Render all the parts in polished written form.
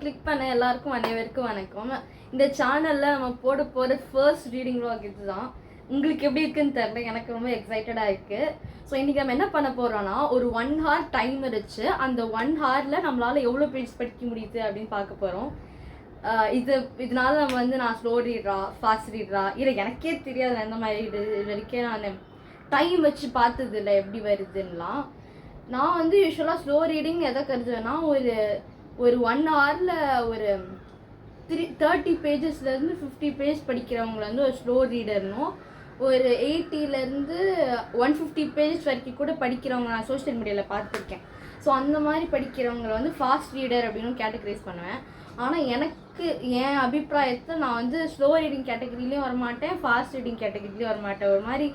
Click பண்ண எல்லாருக்கும் அனைவருக்கும் வணக்கம். இந்த சேனலில் நம்ம போட போகிற ஃபர்ஸ்ட் ரீடிங் vlog இதுதான். உங்களுக்கு எப்படி இருக்குன்னு தெரியல, எனக்கு ரொம்ப எக்ஸைட்டடாக இருக்குது. ஸோ இன்றைக்கி நம்ம என்ன பண்ண போகிறோன்னா, ஒரு 1 hour டைம் இருந்துச்சு. அந்த 1 hourல நம்மளால் எவ்வளோ பேஜ் படிக்க முடியுது அப்படின்னு பார்க்க போகிறோம். இதனால நம்ம நான் ஸ்லோ ரீடரா ஃபாஸ்ட் ரீடரா இல்லை எனக்கே தெரியாது. அந்த மாதிரி இது வரைக்கும் நான் டைம் வச்சு பார்த்ததில்லை எப்படி வருதுன்னெலாம். நான் யூஸ்வலாக ஸ்லோ ரீடிங் எதை கருதுவேன்னா, ஒரு 1 hourல ஒரு 30 pagesலேருந்து 50 பேஜ் படிக்கிறவங்கள ஒரு ஸ்லோ ரீடர்னும், ஒரு 80லேருந்து 150 பேஜஸ் வரைக்கும் கூட படிக்கிறவங்க நான் சோஷியல் மீடியாவில் பார்த்துருக்கேன். ஸோ அந்த மாதிரி படிக்கிறவங்களை ஃபாஸ்ட் ரீடர் அப்படின்னு கேட்டகரைஸ் பண்ணுவேன். ஆனால் எனக்கு என் அபிப்பிராயத்தை நான் ஸ்லோ ரீடிங் கேட்டகரிலையும் வரமாட்டேன், ஃபாஸ்ட் ரீடிங் கேட்டகரிலையும் வரமாட்டேன். ஒரு மாதிரி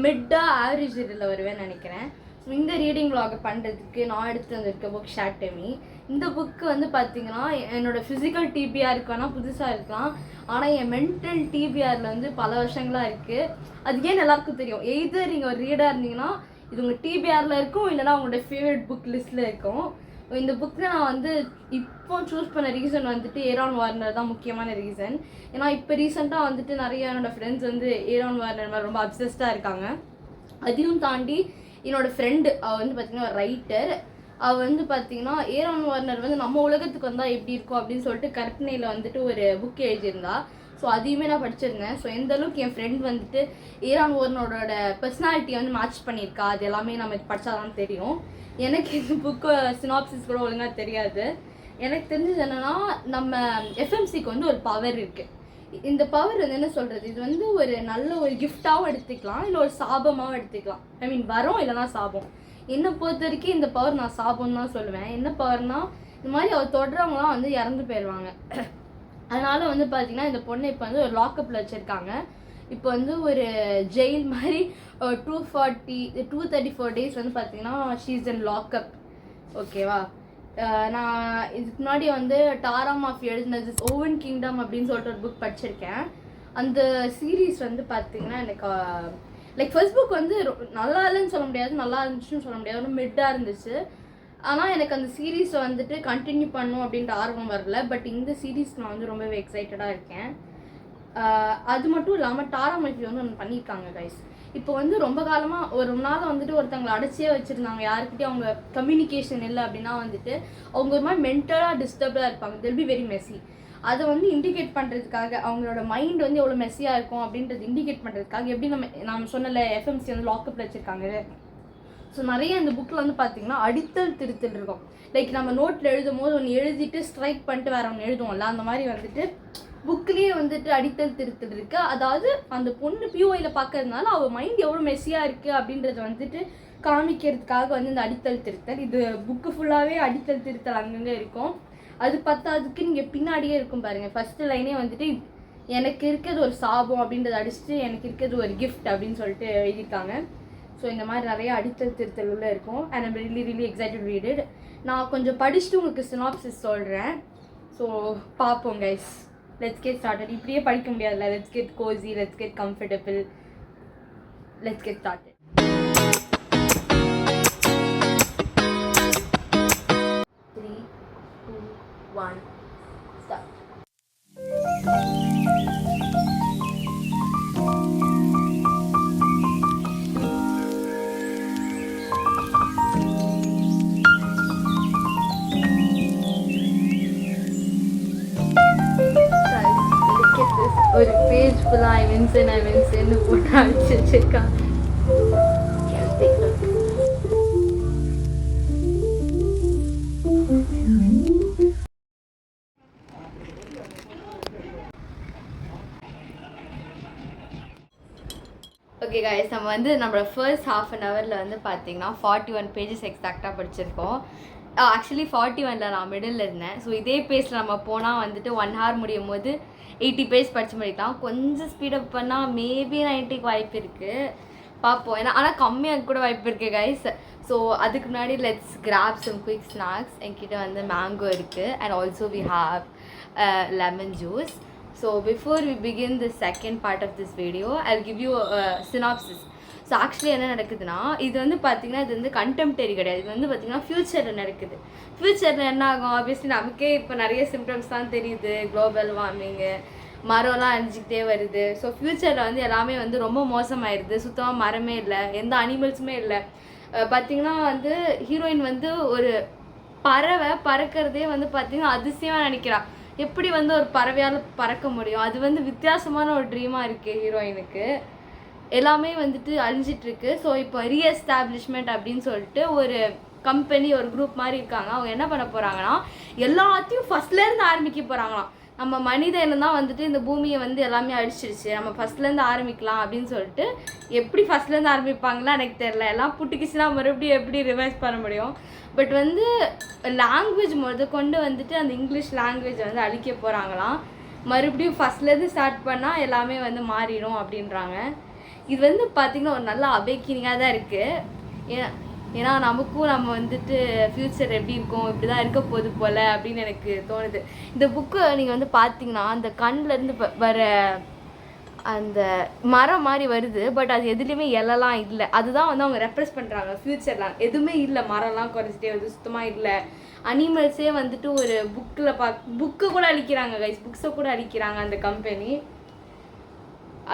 மிட்டாக ஆவரேஜ் ரீடரில் வருவேன்னு நினைக்கிறேன். ஸோ இந்த ரீடிங் vlog பண்ணுறதுக்கு நான் எடுத்து வந்திருக்க புக் ஷார்டமி. இந்த புக்கு பார்த்தீங்கன்னா என்னோடய ஃபிசிக்கல் டிபிஆருக்கு வேணால் புதுசாக இருக்கலாம், ஆனால் என் மென்டல் டிபிஆரில் பல வருஷங்களாக இருக்குது. அது ஏன் எல்லாருக்கும் தெரியும். எய்தர் நீங்கள் ஒரு ரீடாக இருந்தீங்கன்னா இது உங்கள் டிபிஆரில் இருக்கும், இல்லைனா உங்களோட ஃபேவரட் புக் லிஸ்ட்டில் இருக்கும். இந்த புக்கு நான் இப்போ சூஸ் பண்ண ரீசன் ஏரான் வார்னர் தான் முக்கியமான ரீசன். ஏன்னா இப்போ ரீசெண்டாக நிறைய என்னோடய ஃப்ரெண்ட்ஸ் ஏரான் வார்னர் மாதிரி ரொம்ப அப்சஸ்டாக இருக்காங்க. அதையும் தாண்டி என்னோடய ஃப்ரெண்டு அவள் பார்த்திங்கன்னா ரைட்டர். அவள் பார்த்திங்கன்னா ஏரான் வார்னர் நம்ம உலகத்துக்கு வந்தால் எப்படி இருக்கும் அப்படின்னு சொல்லிட்டு கற்பனையில் ஒரு புக் எழுதியிருந்தா. ஸோ அதையுமே நான் படிச்சிருந்தேன். ஸோ எந்தளவுக்கு என் ஃப்ரெண்ட் ஏரான் வார்னரோட பர்சனாலிட்டியை மேட்ச் பண்ணியிருக்கா, அது எல்லாமே நம்ம படித்தாதான் தெரியும். எனக்கு இந்த புக்கு சினாப்சிஸ் கூட ஒழுங்காக தெரியாது. எனக்கு தெரிஞ்சது என்னென்னா, நம்ம எஃப்எம்சிக்கு ஒரு பவர் இருக்குது. இந்த பவர் என்ன சொல்கிறது, இது ஒரு நல்ல ஒரு கிஃப்டாகவும் எடுத்துக்கலாம், இல்லை ஒரு சாபமாகவும் எடுத்துக்கலாம். ஐ மீன் வரோம் இல்லைனா சாபம். என்னை பொறுத்த வரைக்கும் இந்த பவர் நான் சாபம் தான் சொல்லுவேன். என்ன பவர்னால், இந்த மாதிரி அவர் தொடர்றவங்களாம் இறந்து போயிடுவாங்க. அதனால் பார்த்திங்கன்னா இந்த பொண்ணை இப்போ ஒரு லாக்கப்பில் வச்சுருக்காங்க. இப்போ ஒரு ஜெயில் மாதிரி 234 days பார்த்திங்கன்னா ஷீஸ் இன் லாக்அப். ஓகேவா? நான் இதுக்கு முன்னாடி டாரா மாஃபி எழுதினது ஓவன் கிங்டம் அப்படின்னு சொல்லிட்டு ஒரு புக் படிச்சிருக்கேன். அந்த சீரீஸ் பார்த்திங்கன்னா எனக்கு லைக் ஃபர்ஸ்ட் புக் நல்லா இல்லைன்னு சொல்ல முடியாது, நல்லா இருந்துச்சுன்னு சொல்ல முடியாது, ஒரு மிட்டாக இருந்துச்சு. ஆனால் எனக்கு அந்த சீரீஸை கண்டினியூ பண்ணும் அப்படின்ற ஆர்வம் வரல. பட் இந்த சீரீஸ் நான் ரொம்பவே எக்ஸைட்டடாக இருக்கேன். அது மட்டும் இல்லாமல் டாரா மாஃபி ஒன்று பண்ணியிருக்காங்க கைஸ். இப்போ ரொம்ப காலமாக ஒரு நாள் ஒருத்தவங்களை அடைச்சியே வச்சுருந்தாங்க. யாருக்கிட்டே அவங்க கம்யூனிகேஷன் இல்லை அப்படின்னா அவங்க ஒரு மாதிரி மென்டலாக டிஸ்டர்ப்டாக இருப்பாங்க. தெல் பி வெரி மெஸ்ஸி. அதை இண்டிகேட் பண்ணுறதுக்காக, அவங்களோட மைண்ட் எவ்வளோ மெஸ்ஸியாக இருக்கும் அப்படின்றது இண்டிகேட் பண்ணுறதுக்காக எப்படி நம்ம சொன்னல எஃப்எம்சி லாக்கப்பில் வச்சுருக்காங்க. ஸோ நிறைய இந்த புக்கில் பார்த்திங்கன்னா அடித்தல் திருத்தல் இருக்கும். லைக் நம்ம நோட்டில் எழுதும் போது ஒன்று எழுதிட்டு ஸ்ட்ரைக் பண்ணிட்டு வேறு ஒன்று எழுதுவோம்ல, அந்த மாதிரி புக்லேயே அடித்தல் திருத்தல் இருக்குது. அதாவது அந்த பொண்ணு பிஓஐயில் பார்க்கறதுனால அவள் மைண்ட் எவ்வளோ மெஸ்ஸியாக இருக்குது அப்படின்றத காமிக்கிறதுக்காக இந்த அடித்தல் திருத்தல். இது புக்கு ஃபுல்லாகவே அடித்தல் திருத்தல் அங்கங்கே இருக்கும். அது பத்தாதுக்கு நீங்கள் பின்னாடியே இருக்கும் பாருங்கள். ஃபஸ்ட்டு லைனே எனக்கு இருக்கிறது ஒரு சாபம் அப்படின்றத அடிச்சுட்டு எனக்கு இருக்கிறது ஒரு கிஃப்ட் அப்படின்னு சொல்லிட்டு எழுதியிருக்காங்க. ஸோ இந்த மாதிரி நிறைய அடித்தல் திருத்தல் உள்ள இருக்கும். And I'm really excited read it. நான் கொஞ்சம் படிச்சுட்டு உங்களுக்கு சினாப்சிஸ் சொல்கிறேன். ஸோ பார்ப்போம் கைஸ். Let's get started. இப்படியே படிக்க முடியாதுல்ல. Let's get cozy, let's get comfortable. Let's get started. 3, 2, 1, start. ஒரு பேஜ் ஃபுல்லாக ஐவன்சன் போட்டு அடிச்சு வச்சிருக்காங்க. ஓகே கைஸ், நம்ம நம்மளோட ஃபர்ஸ்ட் ½ an hourல பார்த்தீங்கன்னா 41 pages எக்ஸாக்டாக படிச்சிருக்கோம். ஆக்சுவலி 41ல் நான் மிடில் இருந்தேன். ஸோ இதே பேஸில் நம்ம போனால் 1 hour முடியும் போது 80 பேஜ் படித்து முடிக்கலாம். கொஞ்சம் ஸ்பீடப் பண்ணால் மேபி 90க்கு வாய்ப்பு இருக்குது, பார்ப்போம். ஏன்னா ஆனால் கம்மியாக கூட வாய்ப்பு இருக்குது கைஸ். ஸோ அதுக்கு முன்னாடி let's grab some quick snacks. என்கிட்ட மேங்கோ இருக்குது and also we have lemon juice. So before we begin the second part of this video, I'll give you a synopsis. So actually என்ன நடக்குதுன்னா இது வந்து பார்த்தீங்கன்னா இது வந்து கண்டெம்டரி கிடையாது, இது வந்து பார்த்தீங்கன்னா ஃப்யூச்சரில் நடக்குது. ஃப்யூச்சரில் என்ன ஆகும், ஆப்வியஸ்லி நமக்கே இப்போ நிறைய சிம்டம்ஸ் தான் தெரியுது, குளோபல் வார்மிங்கு, மரம்லாம் அழிஞ்சிக்கிட்டே வருது. ஸோ ஃப்யூச்சரில் வந்து எல்லாமே வந்து ரொம்ப மோசமாயிருது, சுத்தமாக மரமே இல்லை, எந்த அனிமல்ஸுமே இல்லை. பார்த்தீங்கன்னா வந்து ஹீரோயின் வந்து ஒரு பறவை பறக்கிறதே வந்து பார்த்தீங்கன்னா அதிசயமாக நினைக்கிறாள். எப்படி வந்து ஒரு பறவையால் பறக்க முடியும், அது வந்து வித்தியாசமான ஒரு ட்ரீமாக இருக்குது ஹீரோயினுக்கு. எல்லாமே வந்துட்டு அழிஞ்சிட்ருக்கு. ஸோ இப்போ ரீஎஸ்டாப்ளிஷ்மெண்ட் அப்படின்னு சொல்லிட்டு ஒரு கம்பெனி ஒரு குரூப் மாதிரி இருக்காங்க. அவங்க என்ன பண்ண போகிறாங்கன்னா எல்லாத்தையும் ஃபஸ்ட்லேருந்து ஆரம்பிக்க போகிறாங்களாம். நம்ம மனித இனம் தான் வந்துட்டு இந்த பூமியை வந்து எல்லாமே அழிச்சிருச்சு, நம்ம ஃபஸ்ட்லேருந்து ஆரம்பிக்கலாம் அப்படின்னு சொல்லிட்டு. எப்படி ஃபஸ்ட்லேருந்து ஆரம்பிப்பாங்களா எனக்கு தெரில, எல்லாம் புட்டுக்கிச்சுன்னா மறுபடியும் எப்படி ரிவைஸ் பண்ண முடியும். பட் வந்து லாங்குவேஜ் கொண்டு வந்துட்டு அந்த இங்கிலீஷ் லாங்குவேஜை வந்து அழிக்க போகிறாங்களாம். மறுபடியும் ஃபஸ்ட்லேருந்து ஸ்டார்ட் பண்ணால் எல்லாமே வந்து மாறிடும் அப்படின்றாங்க. இது வந்து பார்த்திங்கன்னா ஒரு நல்ல அவேக்கினிங்காக தான் இருக்குது. ஏன்னா நமக்கும் நம்ம வந்துட்டு ஃப்யூச்சர் எப்படி இருக்கும், இப்படி தான் இருக்க போகுது போல் அப்படின்னு எனக்கு தோணுது. இந்த புக்கு நீங்கள் வந்து பார்த்தீங்கன்னா அந்த கண்ணிலேருந்து வர அந்த மரம் மாதிரி வருது, பட் அது எதுலேயுமே இலலாம் இல்லை. அதுதான் வந்து அவங்க ரெப்ரஸ் பண்ணுறாங்க ஃப்யூச்சர்லாம். எதுவுமே இல்லை, மரம்லாம் குறைச்சிட்டே வருது, சுத்தமாக இல்லை. அனிமல்ஸே வந்துட்டு ஒரு புக்கில் புக்கு கூட அழிக்கிறாங்க கைஸ், புக்ஸை கூட அழிக்கிறாங்க அந்த கம்பெனி.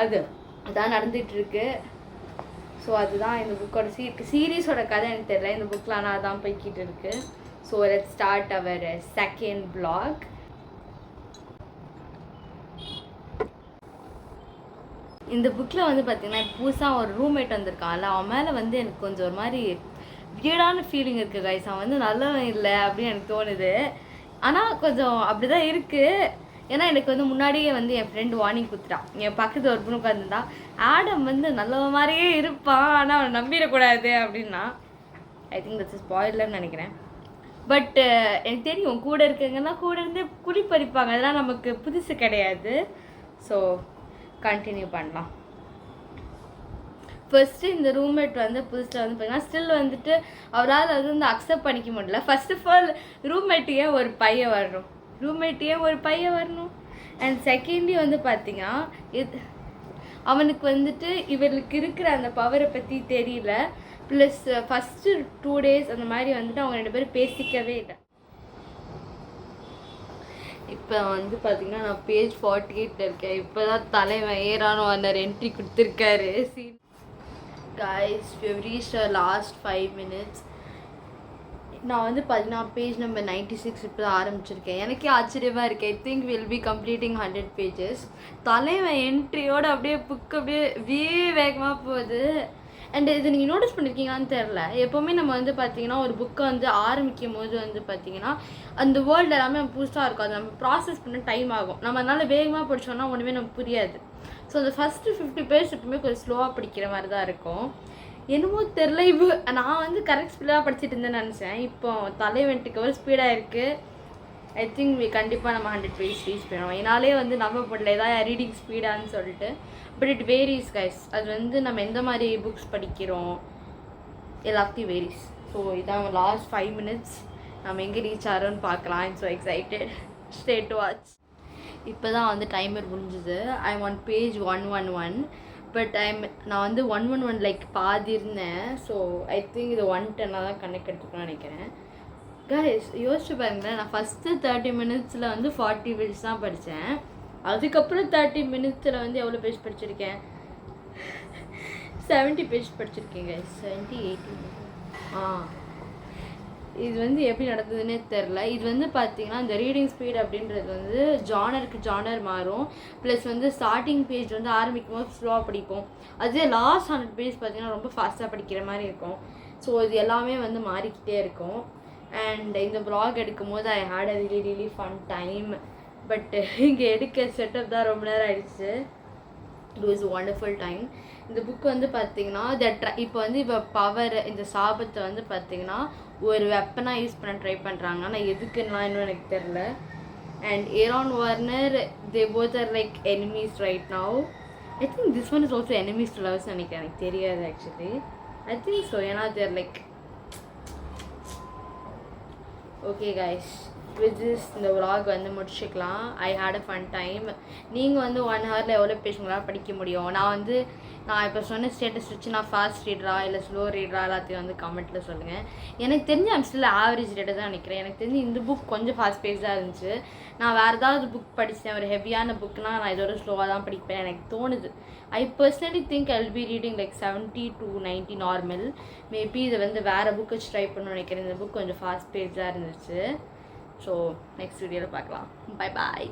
அதான் நடந்துகிட்ருக்கு. ஸோ அதுதான் இந்த புக்கோட சீரீஸோட கதை எனக்கு தெரியல, இந்த புக்கில் ஆனால் அதான் போய்கிட்டு இருக்கு. So let's start our second vlog. இந்த புக்கில் வந்து பார்த்திங்கன்னா புதுசாக ஒரு ரூம்மேட் வந்திருக்கான்ல, அவன் மேலே வந்து எனக்கு கொஞ்சம் ஒரு மாதிரி வியர்டான ஃபீலிங் இருக்குது கைஸ். அவன் வந்து நல்லவன் இல்லை அப்படின்னு எனக்கு தோணுது. ஆனால் கொஞ்சம் அப்படி தான் இருக்குது. ஏன்னா எனக்கு வந்து முன்னாடியே வந்து என் ஃப்ரெண்டு வார்னிங் கொடுத்துட்டான். என் பக்கத்தில் ஒரு பொண்ணு உட்காந்துருந்தா, ஆடம் வந்து நல்லவ மாதிரியே இருப்பான் ஆனால் அவனை நம்பிடக்கூடாது அப்படின்னா. ஐ திங்க் தட்ஸ் ஸ்பாயிலர்னு நினைக்கிறேன். பட் எனக்கு தெரியும் கூட இருக்கங்கன்னா கூட இருந்து குடிப்பறிப்பாங்க, அதெல்லாம் நமக்கு புதுசு கிடையாது. ஸோ கண்டினியூ பண்ணலாம். ஃபஸ்ட்டு இந்த ரூம்மேட் வந்து புதுசில் வந்து பார்த்தீங்கன்னா ஸ்டில் வந்துட்டு அவரால் அது வந்து அக்செப்ட் பண்ணிக்க முடியல. ஃபர்ஸ்ட் ஆஃப் ஆல் ரூம்மேட்டையே ஒரு பையன் வரணும். அண்ட் செகண்ட்லி வந்து பார்த்தீங்கன்னா அவனுக்கு வந்துட்டு இவருக்கு இருக்கிற அந்த பவரை பற்றி தெரியல. ப்ளஸ் ஃபஸ்ட்டு 2 days அந்த மாதிரி வந்துட்டு அவங்க 2 பேரும் பேசிக்கவே இல்லை. இப்போ வந்து பார்த்தீங்கன்னா நான் பேஜ் 48 இருக்கேன். இப்போ தான் தலைவன் ஏரானோ அந்த என்ட்ரி கொடுத்துருக்காரு. Guys, we have reached our last 5 minutes. நான் வந்து பார்த்தீங்கன்னா பேஜ் நம்பர் 96 இப்போ தான் ஆரம்பிச்சிருக்கேன். எனக்கே ஆச்சரியமாக இருக்குது. I think will be completing 100 pages. தலைவன் என்ட்ரியோடு அப்படியே புக்கு அப்படியே வேகமாக போகுது. அண்ட் இது நீங்கள் நோட்டீஸ் பண்ணியிருக்கீங்களான்னு தெரில, எப்போவுமே நம்ம வந்து பார்த்திங்கன்னா ஒரு புக்கை வந்து ஆரம்பிக்கும் போது வந்து பார்த்திங்கன்னா அந்த வேர்ல்டு எல்லாமே நம்ம புதுசாக இருக்கும், அது நம்ம ப்ராசஸ் பண்ண டைம் ஆகும். நம்ம அதனால் வேகமாக படித்தோன்னா ஒன்றுமே நமக்கு புரியாது. ஸோ அந்த ஃபஸ்ட்டு 50 pages எப்பவுமே கொஞ்சம் ஸ்லோவாக படிக்கிற மாதிரி தான் இருக்கும். என்னமோ தெரில, இப்போ நான் வந்து கரெக்ட் ஸ்பீடாக படிச்சுட்டு இருந்தேன்னு நினச்சேன். இப்போ தலைவன்ட்டுக்கு ஒரு ஸ்பீடாக இருக்குது. ஐ திங்க் கண்டிப்பாக நம்ம 100 pages ரீச் பண்ணுவோம். என்னாலே வந்து நம்ப முடியல ஏதாவது ரீடிங் ஸ்பீடான்னு சொல்லிட்டு. But it varies guys. அது வந்து நம்ம எந்த மாதிரி புக்ஸ் படிக்கிறோம் எல்லாத்தையும் வேரிஸ். ஸோ இதான் லாஸ்ட் 5 minutes. நம்ம எங்கே ரீச் ஆகிறோன்னு பார்க்கலாம். I'm so excited. Stay to watch. இப்போ தான் வந்து டைமர் முடிஞ்சுது. ஐ ஒன் பேஜ் 111. பட் நான் வந்து 111 லைக் பாதி இருந்தேன். ஸோ ஐ திங்க் இது 110 தான் கணக்கு எடுத்துக்கணும்னு நினைக்கிறேன். கைஸ் யோசிச்சு பாருங்களேன், நான் ஃபஸ்ட்டு 30 minutesல வந்து 40 pages தான் படித்தேன். அதுக்கப்புறம் 30 minutesல வந்து எவ்வளோ பேஜ் படிச்சிருக்கேன்? 70 pages படிச்சிருக்கேன் கைஸ். 70 80. இது வந்து எப்படி நடந்ததுன்னே தெரில. இது வந்து பார்த்திங்கன்னா இந்த ரீடிங் ஸ்பீட் அப்படின்றது வந்து ஜானர் மாறும். ப்ளஸ் வந்து ஸ்டார்டிங் பேஜ் வந்து ஆரம்பிக்கும் போது ஸ்லோவாக படிப்போம், அதே லாஸ்ட் 100 pages பார்த்திங்கன்னா ரொம்ப ஃபாஸ்ட்டாக படிக்கிற மாதிரி இருக்கும். ஸோ இது எல்லாமே வந்து மாறிக்கிட்டே இருக்கும். அண்ட் இந்த vlog எடுக்கும் போது I had a really fun time. But இங்கே எடுக்க செட்டப் தான் ரொம்ப நேரம் ஆயிடுச்சு. It was wonderful time. இந்த புக் வந்து பார்த்திங்கன்னா இப்போ வந்து இப்போ பவர் இந்த சாபத்தை வந்து பார்த்திங்கன்னா ஒரு வெப்பனாக யூஸ் பண்ண ட்ரை பண்ணுறாங்க. ஆனால் எதுக்குன்னா இன்னும் எனக்கு தெரில. And Aaron Warner they both are like enemies right now. I think this one is also enemies to lovers நினைக்கிறேன். எனக்கு தெரியாது ஆக்சுவலி. I think so. ஏன்னா there like okay guys, with this இந்த vlog வந்து முடிச்சுக்கலாம். I had a fun time. நீங்கள் வந்து 1 ஹவரில் எவ்வளோ பேஜுங்களால் படிக்க முடியும்? நான் இப்போ சொன்ன ஸ்டேட்டஸ் வச்சு நான் ஃபாஸ்ட் ரீடரா இல்லை ஸ்லோ ரீடரா எல்லாத்தையும் வந்து கமெண்ட்டில் சொல்லுங்கள். எனக்கு தெரிஞ்ச ஐம் ஸ்டில் ஆவரேஜ் ரேட்டை தான் நினைக்கிறேன். எனக்கு தெரிஞ்சு இந்த புக் கொஞ்சம் ஃபாஸ்ட் பேஜாக இருந்துச்சு. நான் வேறு ஏதாவது புக் படித்தேன், ஒரு ஹெவியான புக்னால் நான் இதோட ஸ்லோவாக தான் படிப்பேன் எனக்கு தோணுது. I personally think I'll be reading like 70 to 90 normal. Maybe இதை வந்து வேறு புக் வச்சு ட்ரை பண்ணணும்னு நினைக்கிறேன். இந்த புக் கொஞ்சம் ஃபாஸ்ட் பேஜாக இருந்துச்சு. ஸோ நெக்ஸ்ட் வீடியோவில் பார்க்கலாம். Bye bye.